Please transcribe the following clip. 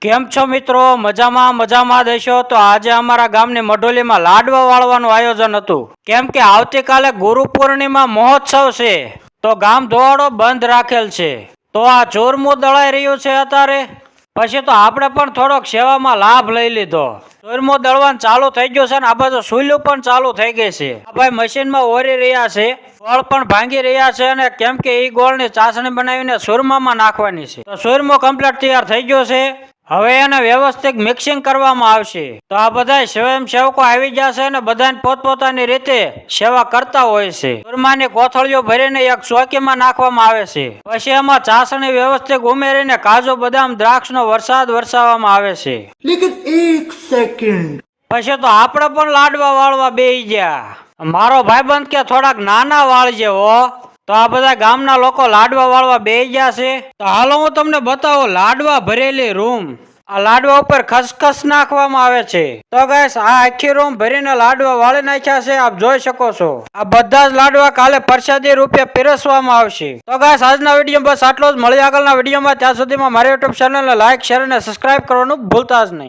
કેમ છો મિત્રો? મજામાં દેશો? તો આજે અમારા ગામની મઢોલીમાં લાડવા વાળવાનું આયોજન હતું. કેમ કે આવતીકાલે ગુરુ પૂર્ણિમા મહોત્સવ છે, તો ગામ ધોવાડો બંધ રાખેલ છે. તો આ ચોરમું દળાઈ રહ્યું છે અત્યારે. પછી તો આપણે પણ થોડોક સેવામાં લાભ લઈ લીધો. ચોરમું દળવાનું ચાલુ થઈ ગયું છે ને આ બાજુ સુઈલું પણ ચાલુ થઈ ગઈ છે. આ ભાઈ મશીનમાં ઓરી રહ્યા છે, ગોળ પણ ભાંગી રહ્યા છે. અને કેમ કે એ ગોળની ચાસણી બનાવીને સુરમામાં નાખવાની છે. તો સુરમો કમ્પ્લીટ તૈયાર થઈ ગયો છે. હવે એને વ્યવસ્થિત મિક્સિંગ કરવામાં આવશે. તો આ બધા સ્વયંસેવકો આવી જશે અને બધાને પોતપોતાની રીતે સેવા કરતા હોય છે. સુરમાની કોથળીઓ ભરીને એક ચોકીમાં નાખવામાં આવે છે. પછી એમાં ચાસણી વ્યવસ્થિત ઉમેરીને કાજુ બદામ દ્રાક્ષનો વરસાદ વરસાવવામાં આવે છે. लेकिन एक सेकंड પછી તો આપણે પણ લાડવા વાળવા બેહી ગયા. મારો ભાઈબંધ કે થોડાક નાના વાળજે હો. તો આ બધા ગામના લોકો લાડવા વાળવા બેહી ગયા છે. તો હાલો હું તમને બતાવું લાડવા ભરેલી રૂમ. આ લાડવા ઉપર ખસખસ નાખવામાં આવે છે. તો ગાઈસ આ આખી રૂમ ભરીને લાડવા વાળી નાખ્યા છે, આપ જોઈ શકો છો. આ બધા જ લાડવા કાલે પ્રસાદી રૂપે પીરસવામાં આવશે. તો ગાઈસ આજના વિડીયો બસ આટલો જ. મળી આગળના વિડીયોમાં. ત્યાં સુધીમાં મારી યુટ્યુબ ચેનલને લાઈક, શેર અને સબસ્ક્રાઇબ કરવાનું ભૂલતા જ નહીં.